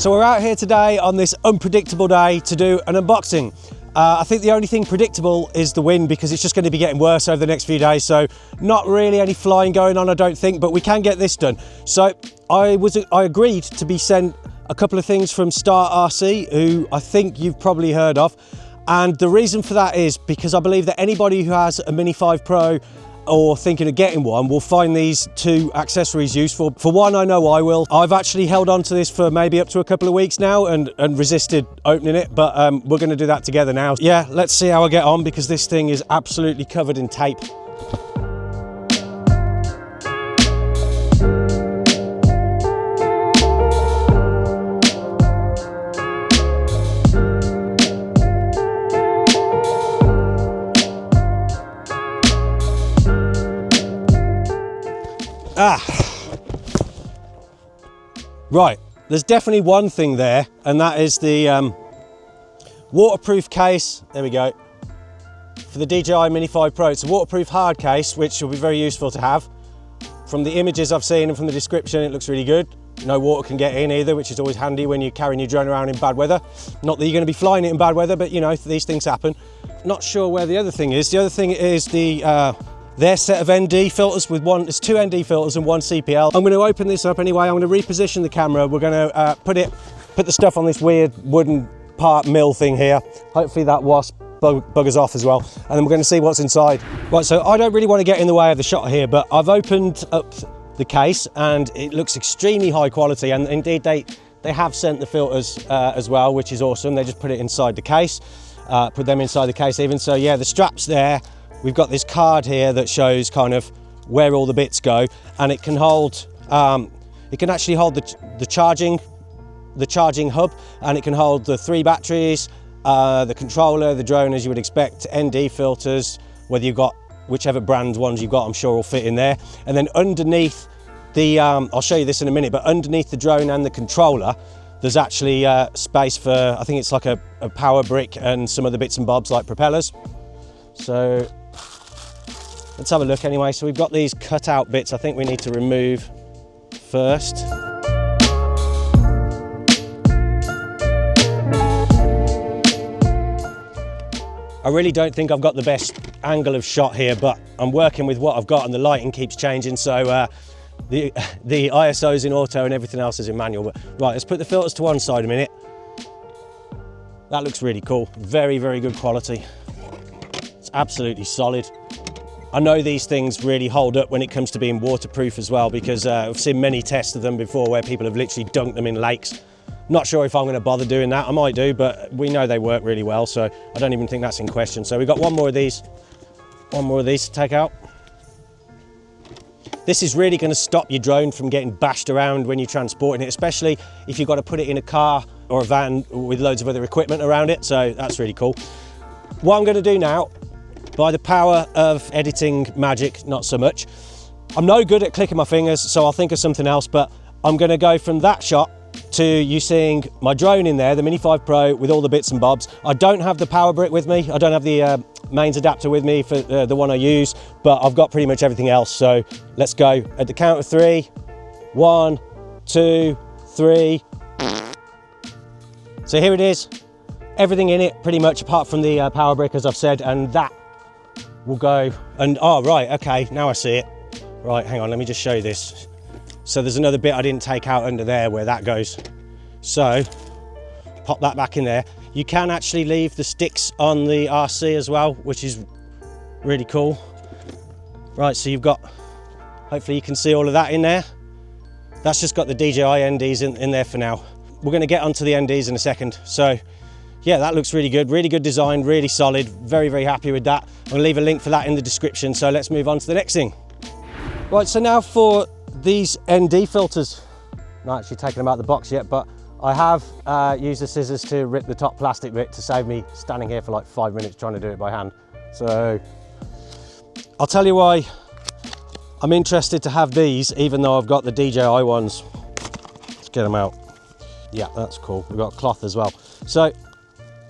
So we're out here today on this unpredictable day to do an unboxing. I think the only thing predictable is the wind, because it's just going to be getting worse over the next few days. So not really any flying going on, I don't think, but we can get this done. So I agreed to be sent a couple of things from STARTRC, who I think you've probably heard of. And the reason for that is because I believe that anybody who has a Mini 5 Pro or thinking of getting one will find these two accessories useful. For one, I know I will. I've actually held on to this for maybe up to a couple of weeks now and resisted opening it, but we're going to do that together now. Yeah, let's see how I get on, because this thing is absolutely covered in tape. Right, there's definitely one thing there, and that is the waterproof case. There we go. For the DJI Mini 5 Pro, it's a waterproof hard case, which will be very useful to have. From the images I've seen and from the description, it looks really good. No water can get in either, which is always handy when you're carrying your drone around in bad weather. Not that you're going to be flying it in bad weather, but you know, these things happen. Not sure where the other thing is. The other thing is their set of ND filters with there's two ND filters and one CPL. I'm going to open this up anyway. I'm going to reposition the camera. We're going to put the stuff on this weird wooden part mill thing here. Hopefully that wasp buggers off as well. And then we're going to see what's inside. Right, so I don't really want to get in the way of the shot here, but I've opened up the case and it looks extremely high quality. And indeed they have sent the filters as well, which is awesome. They just put it inside the case, put them inside the case even. So yeah, the strap's there. We've got this card here that shows kind of where all the bits go, and it can hold, it can actually hold the charging hub, and it can hold the 3 batteries, the controller, the drone as you would expect, ND filters, whether you've got whichever brand ones you've got, I'm sure will fit in there. And then underneath the, I'll show you this in a minute, but underneath the drone and the controller, there's actually space for, I think it's like a power brick and some other bits and bobs like propellers. So let's have a look anyway. So we've got these cut out bits I think we need to remove first. I really don't think I've got the best angle of shot here, but I'm working with what I've got and the lighting keeps changing. So the ISO's in auto and everything else is in manual. But right, let's put the filters to one side a minute. That looks really cool. Very, very good quality. It's absolutely solid. I know these things really hold up when it comes to being waterproof as well, because I've seen many tests of them before where people have literally dunked them in lakes. Not sure if I'm going to bother doing that. I might do, but we know they work really well, so I don't even think that's in question. So we've got one more of these to take out. This is really going to stop your drone from getting bashed around when you're transporting it, especially if you've got to put it in a car or a van with loads of other equipment around it. So that's really cool. What I'm going to do now, by the power of editing magic, not so much. I'm no good at clicking my fingers, so I'll think of something else, but I'm gonna go from that shot to you seeing my drone in there, the Mini 5 Pro with all the bits and bobs. I don't have the power brick with me. I don't have the mains adapter with me for the one I use, but I've got pretty much everything else. So let's go at the count of 3. 1, 2, 3. So here it is. Everything in it pretty much apart from the power brick, as I've said, and that will go. And oh right, okay, now I see it. Right, hang on, let me just show you this. So there's another bit I didn't take out under there where that goes. So pop that back in there. You can actually leave the sticks on the RC as well, which is really cool. Right, so you've got, hopefully you can see all of that in there. That's just got the DJI NDs in there for now. We're going to get onto the NDs in a second. So yeah, that looks really good design, really solid, very, very happy with that. I'm gonna leave a link for that in the description, so let's move on to the next thing. Right, so now for these ND filters. I'm not actually taking them out of the box yet, but I have used the scissors to rip the top plastic bit to save me standing here for like 5 minutes trying to do it by hand. So I'll tell you why I'm interested to have these, even though I've got the DJI ones. Let's get them out. Yeah, that's cool. We've got cloth as well. So,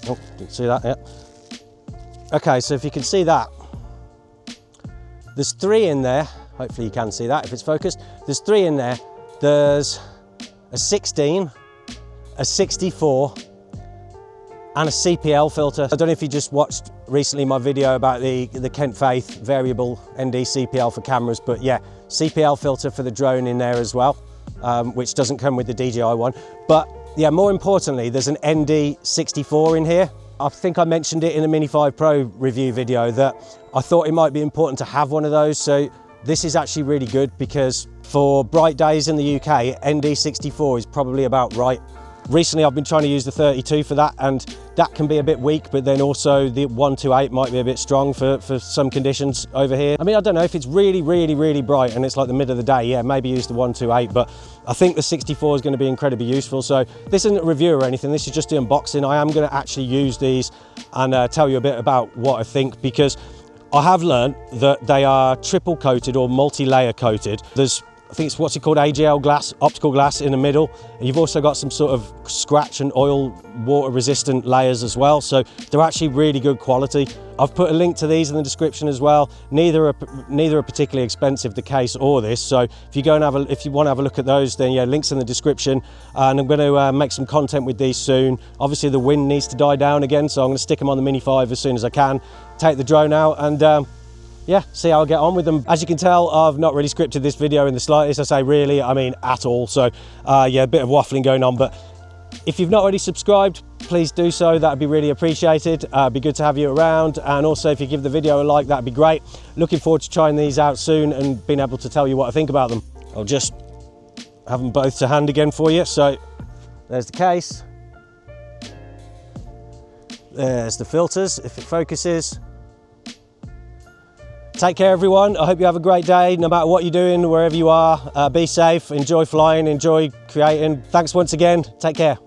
oh, didn't see that yet. Okay, so if you can see that, there's 3 in there. Hopefully you can see that if it's focused. There's 3 in there. There's a 16, a 64 and a CPL filter. I don't know if you just watched recently my video about the Kent Faith variable ND CPL for cameras, but yeah, CPL filter for the drone in there as well, which doesn't come with the DJI one. But yeah, more importantly, there's an ND 64 in here. I think I mentioned it in the Mini 5 Pro review video that I thought it might be important to have one of those. So this is actually really good because for bright days in the UK, ND 64 is probably about right. Recently I've been trying to use the 32 for that, and that can be a bit weak, but then also the 128 might be a bit strong for some conditions over here. I mean, I don't know if it's really bright and it's like the middle of the day, yeah, maybe use the 128, but I think the 64 is going to be incredibly useful. So this isn't a review or anything, this is just the unboxing. I am going to actually use these and tell you a bit about what I think, because I have learned that they are triple coated or multi-layer coated. There's, I think it's what's it called, AGL glass, optical glass in the middle. And you've also got some sort of scratch and oil water resistant layers as well. So they're actually really good quality. I've put a link to these in the description as well. Neither are particularly expensive, the case or this. So if you go and if you want to have a look at those, then yeah, links in the description. And I'm going to make some content with these soon. Obviously the wind needs to die down again, so I'm going to stick them on the Mini 5 as soon as I can. Take the drone out and yeah, see how I get on with them. As you can tell, I've not really scripted this video in the slightest. I say really, I mean at all. So yeah, a bit of waffling going on, but if you've not already subscribed, please do so. That'd be really appreciated. It'd be good to have you around. And also if you give the video a like, that'd be great. Looking forward to trying these out soon and being able to tell you what I think about them. I'll just have them both to hand again for you. So there's the case. There's the filters, if it focuses. Take care everyone, I hope you have a great day, no matter what you're doing, wherever you are. Be safe, enjoy flying, enjoy creating. Thanks once again, take care.